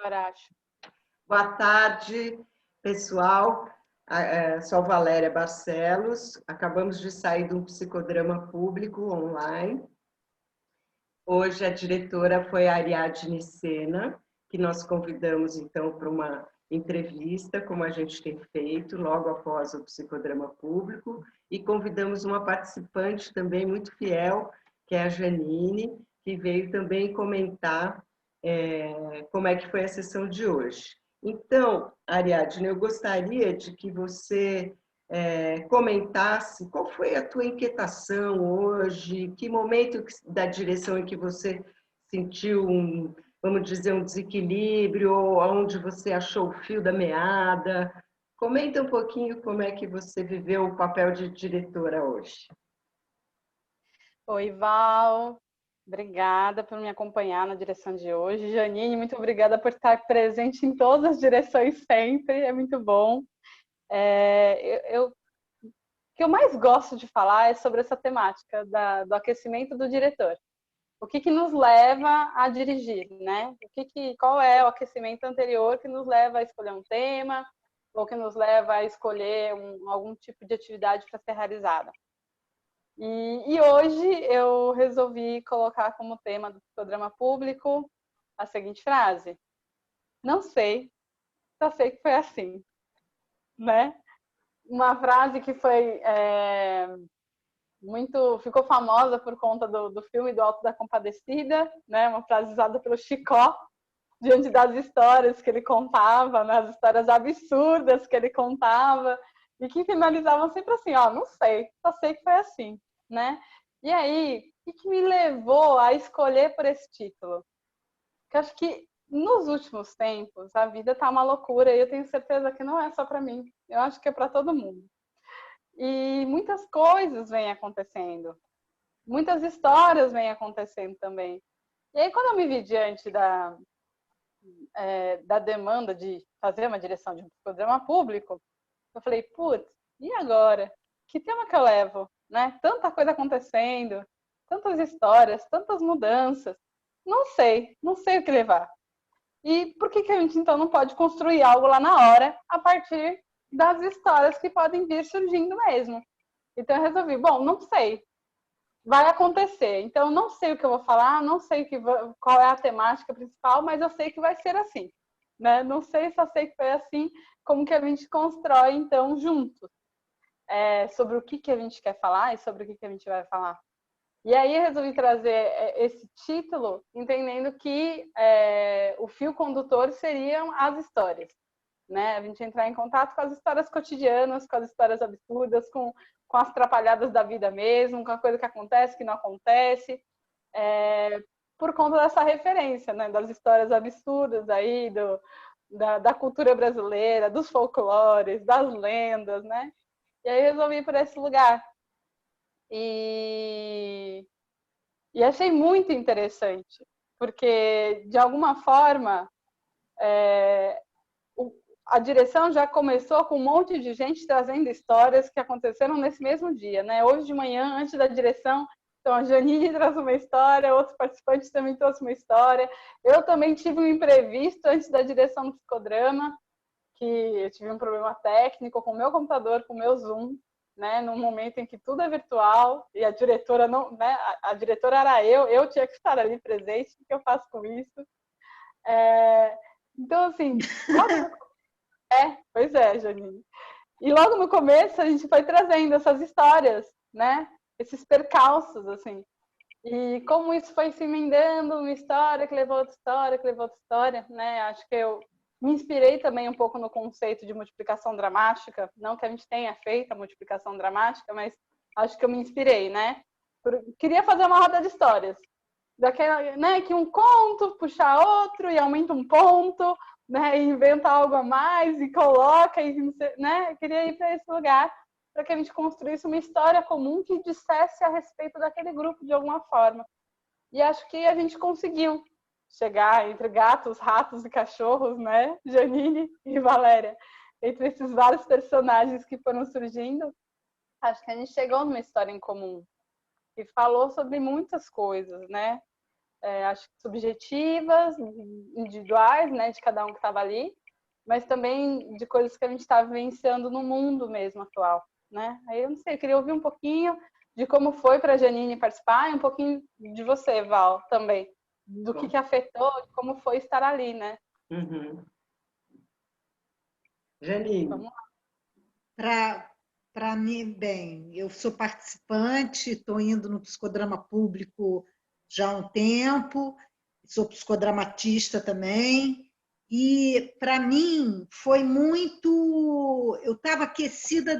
Eu acho. Boa tarde, pessoal. Sou Valéria Barcelos. Acabamos de sair de um psicodrama público online. Hoje a diretora foi a Ariadne Sena, que nós convidamos então para uma entrevista, como a gente tem feito logo após o psicodrama público, e convidamos uma participante também muito fiel, que é a Janine, que veio também comentar como é que foi a sessão de hoje. Então, Ariadne, eu gostaria de que você comentasse qual foi a tua inquietação hoje, que momento da direção em que você sentiu vamos dizer, um desequilíbrio, ou onde você achou o fio da meada. Comenta um pouquinho como é que você viveu o papel de diretora hoje. Oi, Val. Obrigada por me acompanhar na direção de hoje. Janine, muito obrigada por estar presente em todas as direções sempre. É muito bom. O que eu mais gosto de falar é sobre essa temática do aquecimento do diretor. O que nos leva a dirigir, né? Qual é o aquecimento anterior que nos leva a escolher um tema ou que nos leva a escolher algum tipo de atividade para ser realizada. E hoje eu resolvi colocar como tema do programa público a seguinte frase: não sei, só sei que foi assim, né? Uma frase que foi ficou famosa por conta do filme do Alto da Compadecida, né? Uma frase usada pelo Chicó diante das histórias que ele contava, né? As histórias absurdas que ele contava e que finalizavam sempre assim: ó, não sei, só sei que foi assim, né? E aí, o que me levou a escolher por esse título? Porque eu acho que nos últimos tempos a vida tá uma loucura e eu tenho certeza que não é só para mim. Eu acho que é para todo mundo. E muitas coisas vêm acontecendo, muitas histórias vêm acontecendo também. E aí, quando eu me vi diante da demanda de fazer uma direção de um programa público, eu falei, putz, e agora? Que tema que eu levo? Né? Tanta coisa acontecendo, tantas histórias, tantas mudanças. Não sei o que levar. E por que a gente então não pode construir algo lá na hora a partir das histórias que podem vir surgindo mesmo? Então eu resolvi, bom, não sei, vai acontecer. Então, não sei o que eu vou falar, não sei qual é a temática principal, mas eu sei que vai ser assim. Né? Não sei, só sei que foi assim, como que a gente constrói, então, juntos. Sobre o que a gente quer falar e sobre o que a gente vai falar. E aí eu resolvi trazer esse título, entendendo que o fio condutor seriam as histórias. Né? A gente entrar em contato com as histórias cotidianas, com as histórias absurdas, com as atrapalhadas da vida mesmo, com a coisa que acontece, que não acontece, por conta dessa referência, né? Das histórias absurdas aí, da cultura brasileira, dos folclores, das lendas, né? E aí resolvi ir por esse lugar. E achei muito interessante, porque, de alguma forma, a direção já começou com um monte de gente trazendo histórias que aconteceram nesse mesmo dia, né? Hoje de manhã, antes da direção, então a Janine trouxe uma história, outros participantes também trouxeram uma história. Eu também tive um imprevisto antes da direção do psicodrama, que eu tive um problema técnico com o meu computador, com o meu Zoom, né? Num momento em que tudo é virtual e a diretora não, né? A diretora era eu tinha que estar ali presente. O que eu faço com isso? Então, assim, pois é, Janine. E logo no começo a gente foi trazendo essas histórias, né? Esses percalços, assim. E como isso foi se emendando, uma história que levou outra história, que levou outra história, né? Acho que eu me inspirei também um pouco no conceito de multiplicação dramática. Não que a gente tenha feito a multiplicação dramática, mas acho que eu me inspirei, né? Queria fazer uma roda de histórias. Daquela, né, que um conto puxa outro e aumenta um ponto, né, e inventa algo a mais e coloca, né, eu queria ir para esse lugar para que a gente construísse uma história comum que dissesse a respeito daquele grupo de alguma forma. E acho que a gente conseguiu chegar entre gatos, ratos e cachorros, né, Janine e Valéria, entre esses vários personagens que foram surgindo, acho que a gente chegou numa história em comum que falou sobre muitas coisas, né? acho que subjetivas, individuais, né, de cada um que estava ali, mas também de coisas que a gente está vivenciando no mundo mesmo atual, né? Aí eu não sei, eu queria ouvir um pouquinho de como foi para a Janine participar e um pouquinho de você, Val, também, do que afetou, de como foi estar ali, né? Uhum. Janine. Vamos lá. Para mim, bem, eu sou participante, estou indo no psicodrama público já há um tempo, sou psicodramatista também, e para mim foi muito. Eu estava aquecida,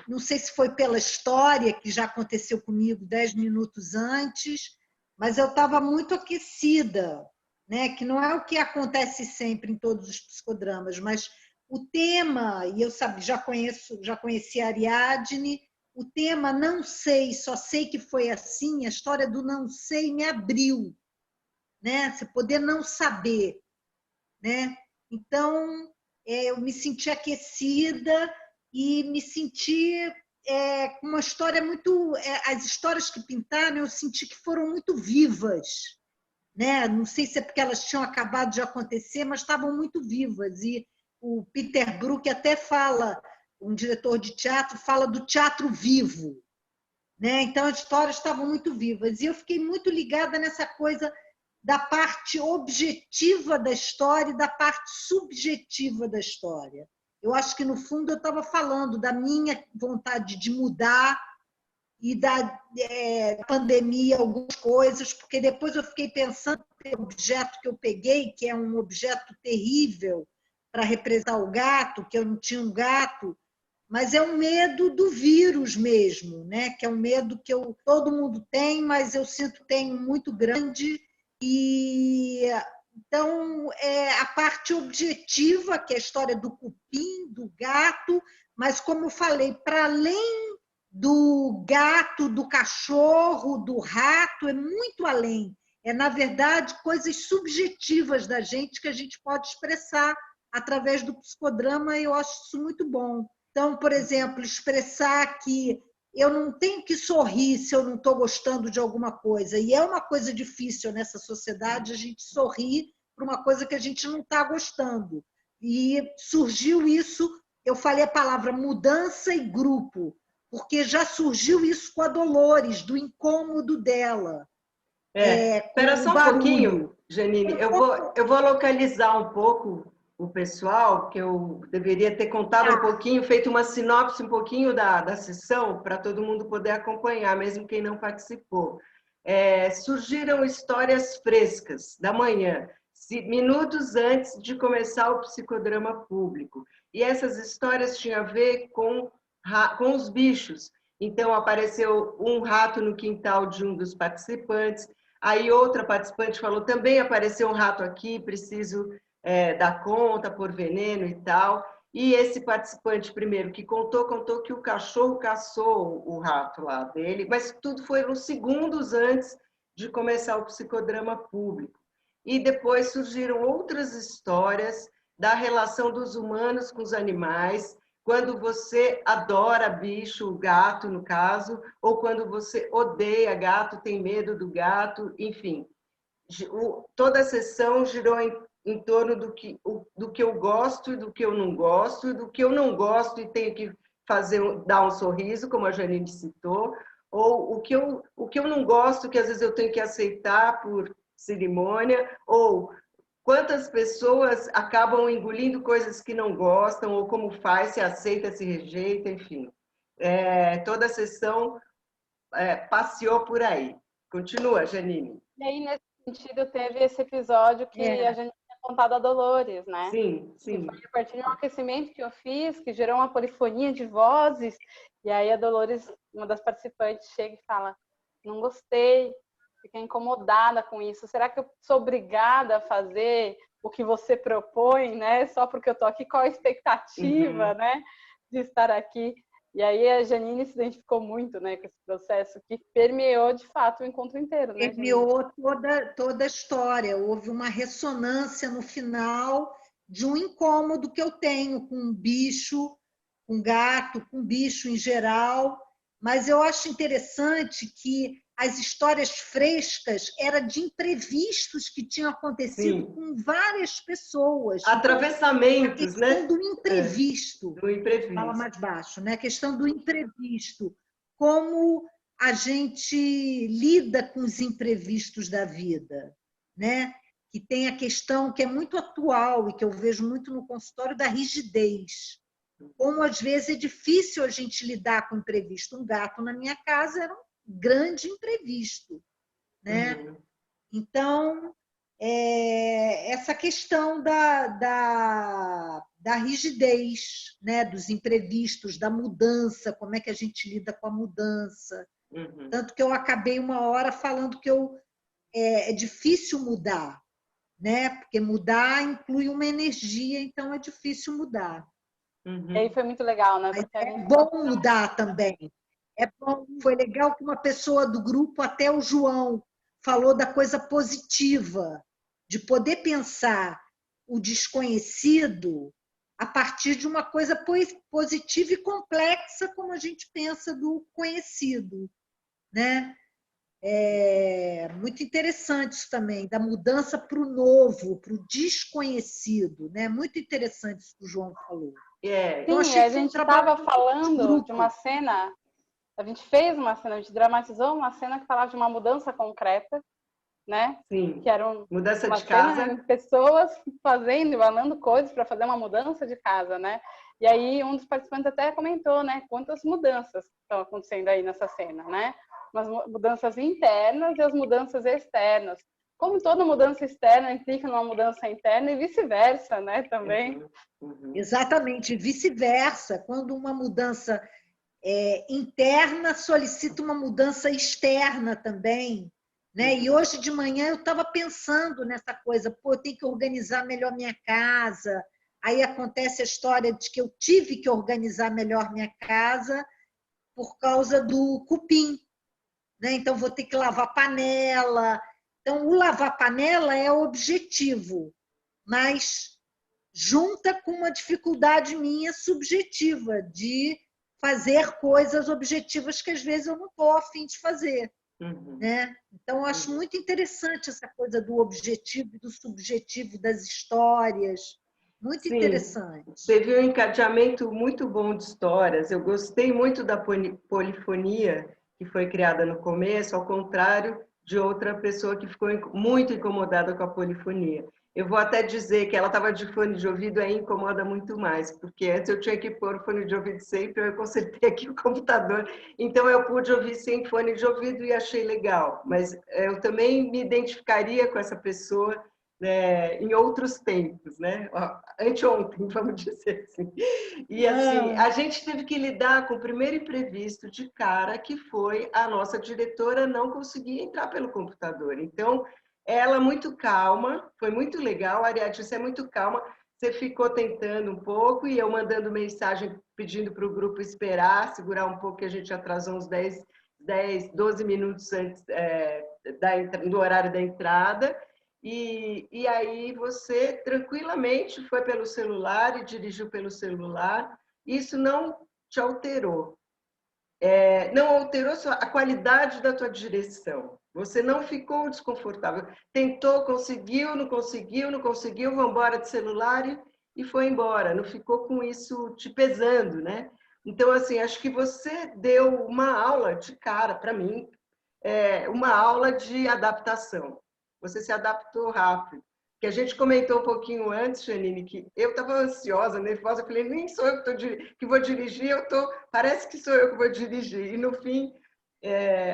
não sei se foi pela história, que já aconteceu comigo 10 minutos antes, mas eu estava muito aquecida, né? Que não é o que acontece sempre em todos os psicodramas, mas o tema, e eu já conheci a Ariadne, o tema não sei, só sei que foi assim, a história do não sei me abriu, né? Você poder não saber, né? Então, eu me senti aquecida e me senti com uma história muito... as histórias que pintaram, eu senti que foram muito vivas, né? Não sei se é porque elas tinham acabado de acontecer, mas estavam muito vivas. E o Peter Brook até fala, um diretor de teatro, fala do teatro vivo, né? Então, as histórias estavam muito vivas. E eu fiquei muito ligada nessa coisa da parte objetiva da história e da parte subjetiva da história. Eu acho que, no fundo, eu estava falando da minha vontade de mudar e da pandemia, algumas coisas, porque depois eu fiquei pensando no objeto que eu peguei, que é um objeto terrível para representar o gato, que eu não tinha um gato, mas é um medo do vírus mesmo, né? Que é um medo que todo mundo tem, mas eu sinto que tem muito grande. E então a parte objetiva, que é a história do cupim, do gato, mas como eu falei, para além do gato, do cachorro, do rato, é muito além. É, na verdade, coisas subjetivas da gente que a gente pode expressar através do psicodrama, e eu acho isso muito bom. Então, por exemplo, expressar que eu não tenho que sorrir se eu não estou gostando de alguma coisa. E é uma coisa difícil nessa sociedade a gente sorrir para uma coisa que a gente não está gostando. E surgiu isso, eu falei a palavra mudança e grupo, porque já surgiu isso com a Dolores, do incômodo dela. Espera só um pouquinho, Janine. Eu vou localizar um pouco o pessoal, que eu deveria ter contado um pouquinho, feito uma sinopse um pouquinho da sessão, para todo mundo poder acompanhar, mesmo quem não participou. Surgiram histórias frescas da manhã, minutos antes de começar o psicodrama público. E essas histórias tinham a ver com os bichos. Então, apareceu um rato no quintal de um dos participantes. Aí outra participante falou, também apareceu um rato aqui, preciso dar conta por veneno e tal. E esse participante primeiro que contou que o cachorro caçou o rato lá dele, mas tudo foi uns segundos antes de começar o psicodrama público. E depois surgiram outras histórias da relação dos humanos com os animais, quando você adora bicho, gato no caso, ou quando você odeia gato, tem medo do gato, enfim. Toda a sessão girou em torno do que eu gosto e do que eu não gosto, e do que eu não gosto e tenho que dar um sorriso, como a Janine citou, ou o que eu não gosto, que às vezes eu tenho que aceitar por cerimônia, ou quantas pessoas acabam engolindo coisas que não gostam, ou como faz, se aceita, se rejeita, enfim. Toda a sessão passeou por aí. Continua, Janine. E aí, nesse sentido, teve esse episódio que a gente tinha contado a Dolores, né? Sim, sim. Que foi a partir de um aquecimento que eu fiz, que gerou uma polifonia de vozes, e aí a Dolores, uma das participantes, chega e fala, não gostei, fiquei incomodada com isso, será que eu sou obrigada a fazer o que você propõe, né? Só porque eu tô aqui, qual a expectativa, né, de estar aqui? E aí a Janine se identificou muito, né, com esse processo que permeou, de fato, o encontro inteiro, né, permeou toda a história. Houve uma ressonância no final de um incômodo que eu tenho com um bicho, com gato, com bicho em geral. Mas eu acho interessante que as histórias frescas eram de imprevistos que tinham acontecido Sim. com várias pessoas. Atravessamentos, então, a questão né? do imprevisto, Do imprevisto. fala mais baixo, né? A questão do imprevisto, como a gente lida com os imprevistos da vida, né? Que tem a questão que é muito atual e que eu vejo muito no consultório da rigidez. Como às vezes é difícil a gente lidar com imprevisto. Um gato na minha casa era um grande imprevisto, né? Uhum. Então, essa questão da rigidez, né? Dos imprevistos, da mudança, como é que a gente lida com a mudança. Uhum. Tanto que eu acabei uma hora falando que é difícil mudar, né? Porque mudar inclui uma energia, então é difícil mudar. Uhum. E aí foi muito legal, né? Mas Porque a é gente... bom mudar também. É bom. Foi legal que uma pessoa do grupo, até o João, falou da coisa positiva, de poder pensar o desconhecido a partir de uma coisa positiva e complexa, como a gente pensa do conhecido, né? É muito interessante isso também, da mudança para o novo, para o desconhecido, né? Muito interessante isso que o João falou. Então, Sim, achei a que foi um gente trabalho estava falando de grupo. uma cena, a gente fez uma cena, a gente dramatizou uma cena que falava de uma mudança concreta, né? Sim. Que era mudança uma de casa. cena de pessoas fazendo, emanando coisas para fazer uma mudança de casa, né? E aí um dos participantes até comentou, né? Quantas mudanças estão acontecendo aí nessa cena, né? Umas mudanças internas e as mudanças externas. Como toda mudança externa implica numa mudança interna e vice-versa, né? Também. Exatamente, vice-versa. Quando uma mudança interna solicita uma mudança externa também, né? E hoje de manhã eu estava pensando nessa coisa, pô, eu tenho que organizar melhor minha casa. Aí acontece a história de que eu tive que organizar melhor minha casa por causa do cupim, né? Então vou ter que lavar panela. Então o lavar panela é o objetivo, mas junta com uma dificuldade minha subjetiva de fazer coisas objetivas que às vezes eu não estou a fim de fazer. Né? Então, eu acho muito interessante essa coisa do objetivo e do subjetivo das histórias. Muito Sim, interessante. teve um encadeamento muito bom de histórias. Eu gostei muito da polifonia que foi criada no começo, ao contrário de outra pessoa que ficou muito incomodada com a polifonia. Eu vou até dizer que ela estava de fone de ouvido, aí incomoda muito mais, porque antes eu tinha que pôr o fone de ouvido sempre, eu consertei aqui o computador, então eu pude ouvir sem fone de ouvido e achei legal. Mas eu também me identificaria com essa pessoa em outros tempos, né? Anteontem, vamos dizer assim. E assim, a gente teve que lidar com o primeiro imprevisto de cara, que foi a nossa diretora não conseguir entrar pelo computador. Então, ela muito calma, foi muito legal, Ariadne, você é muito calma, você ficou tentando um pouco e eu mandando mensagem pedindo para o grupo esperar, segurar um pouco, que a gente atrasou uns 12 minutos antes do horário da entrada. E aí você tranquilamente foi pelo celular e dirigiu pelo celular. Isso não te alterou. Não alterou a qualidade da tua direção. Você não ficou desconfortável. Tentou, conseguiu, não conseguiu, não conseguiu, vamos embora de celular e foi embora. Não ficou com isso te pesando, né? Então, assim, acho que você deu uma aula de cara, para mim, uma aula de adaptação. Você se adaptou rápido. Que a gente comentou um pouquinho antes, Janine, que eu estava ansiosa, nervosa, eu falei, nem sou eu que vou dirigir, parece que sou eu que vou dirigir. E no fim,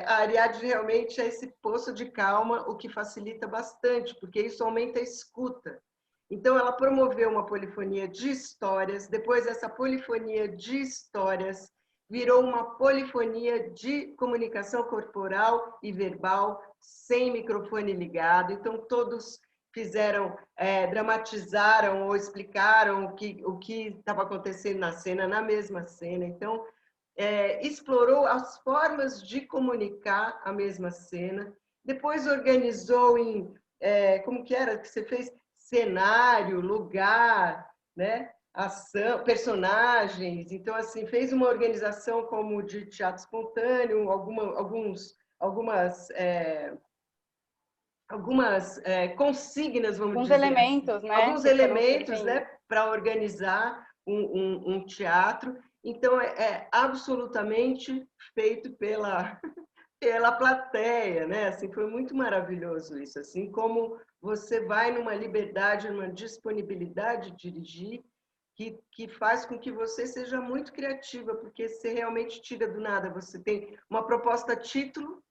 a Ariadne realmente é esse poço de calma, o que facilita bastante, porque isso aumenta a escuta. Então, ela promoveu uma polifonia de histórias, depois essa polifonia de histórias virou uma polifonia de comunicação corporal e verbal, sem microfone ligado. Então, todos fizeram, dramatizaram ou explicaram o que estava acontecendo na cena, na mesma cena. Então, explorou as formas de comunicar a mesma cena. Depois organizou em, como que era que você fez? Cenário, lugar, né? Ação, personagens. Então, assim, fez uma organização como de teatro espontâneo, alguns consignas, vamos Alguns dizer elementos, assim. né? Alguns que foram elementos, surgindo. né, para organizar um teatro. Então, é absolutamente feito pela plateia, né? Assim, foi muito maravilhoso isso. Assim como você vai numa liberdade, numa disponibilidade de dirigir, que faz com que você seja muito criativa, porque você realmente tira do nada. Você tem uma proposta título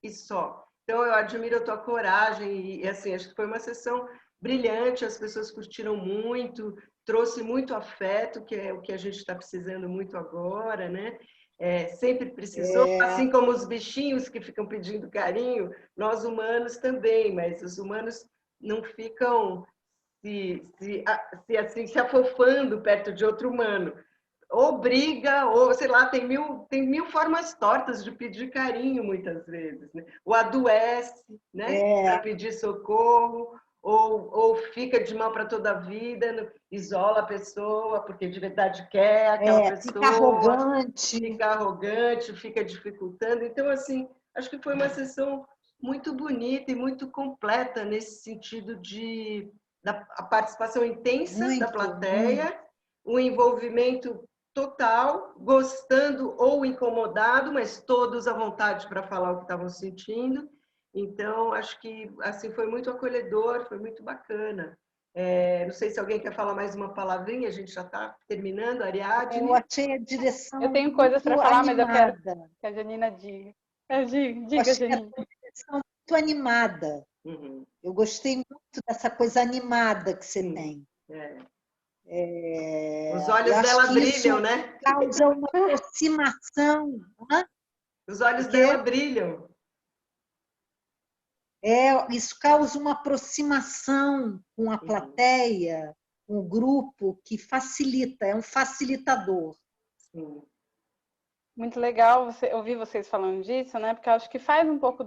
e só. Então, eu admiro a tua coragem e assim, acho que foi uma sessão brilhante, as pessoas curtiram muito, trouxe muito afeto, que é o que a gente está precisando muito agora, né? Sempre precisou, assim como os bichinhos que ficam pedindo carinho, nós humanos também, mas os humanos não ficam se afofando perto de outro humano. Ou briga, ou sei lá, tem mil formas tortas de pedir carinho muitas vezes, né? Ou adoece, né? Para pedir socorro, ou fica de mal para toda a vida, isola a pessoa porque de verdade quer aquela pessoa, fica arrogante, fica dificultando. Então, assim, acho que foi uma sessão muito bonita e muito completa nesse sentido da participação intensa da plateia, o envolvimento total, gostando ou incomodado, mas todos à vontade para falar o que estavam sentindo. Então, acho que assim foi muito acolhedor, foi muito bacana. Não sei se alguém quer falar mais uma palavrinha, a gente já está terminando, Ariadne. Eu achei a direção Eu tenho coisas para falar, animada. mas eu quero que a Janina diga. Diga, Janina. A direção muito animada. Uhum. Eu gostei muito dessa coisa animada que você tem. Os olhos dela brilham, né? Causa uma aproximação. Os olhos dela brilham. Isso causa uma aproximação com a plateia, com o grupo, que facilita, é um facilitador. Sim. Muito legal ouvir vocês falando disso, né? Porque eu acho que faz um pouco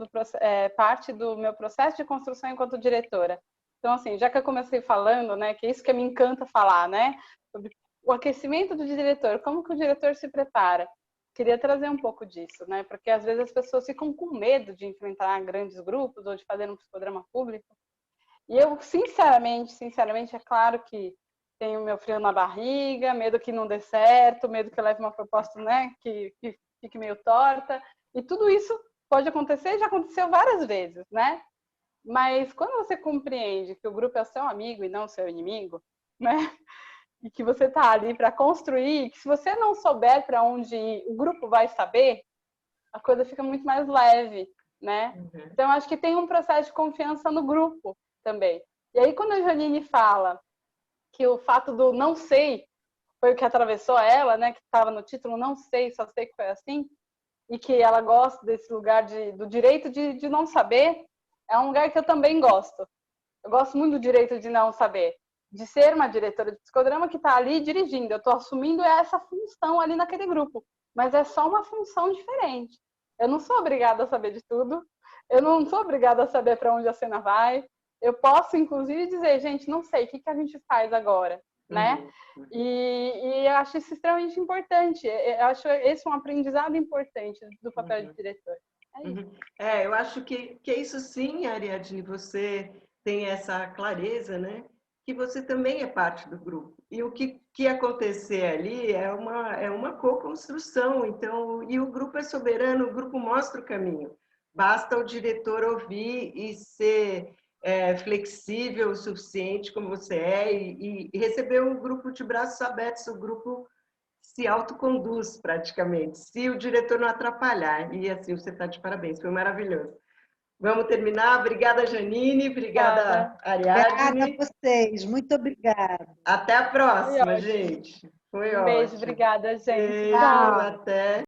parte do meu processo de construção enquanto diretora. Então, assim, já que eu comecei falando, né, que é isso que me encanta falar, né? Sobre o aquecimento do diretor, como que o diretor se prepara. Queria trazer um pouco disso, né? Porque às vezes as pessoas ficam com medo de enfrentar grandes grupos ou de fazer um psicodrama público. E eu, sinceramente, é claro que tenho meu frio na barriga, medo que não dê certo, medo que eu leve uma proposta, né, que fique meio torta. E tudo isso pode acontecer, já aconteceu várias vezes, né? Mas quando você compreende que o grupo é seu amigo e não seu inimigo, né? E que você está ali para construir, que se você não souber para onde ir, o grupo vai saber, a coisa fica muito mais leve, né? Então, acho que tem um processo de confiança no grupo também. E aí, quando a Janine fala que o fato do não sei foi o que atravessou ela, né? Que estava no título, não sei, só sei que foi assim, e que ela gosta desse lugar do direito de não saber, é um lugar que eu também gosto. Eu gosto muito do direito de não saber, de ser uma diretora de psicodrama que está ali dirigindo. Eu estou assumindo essa função ali naquele grupo, mas é só uma função diferente. Eu não sou obrigada a saber de tudo, eu não sou obrigada a saber para onde a cena vai. Eu posso, inclusive, dizer, gente, não sei, o que a gente faz agora, né? E eu acho isso extremamente importante. Eu acho esse um aprendizado importante do papel de diretor. É isso. Eu acho que é isso sim, Ariadne, você tem essa clareza, né? Que você também é parte do grupo. E o que acontecer ali é uma co-construção. Então, e o grupo é soberano, o grupo mostra o caminho. Basta o diretor ouvir e ser flexível o suficiente como você é e receber um grupo de braços abertos, o grupo se autoconduz praticamente, se o diretor não atrapalhar. E assim, você está de parabéns, foi maravilhoso. Vamos terminar. Obrigada, Janine. Obrigada, Ariadne. Obrigada a vocês. Muito obrigada. Até a próxima, gente. Foi Um beijo, ótimo. obrigada, gente. Beijo, Tchau. até.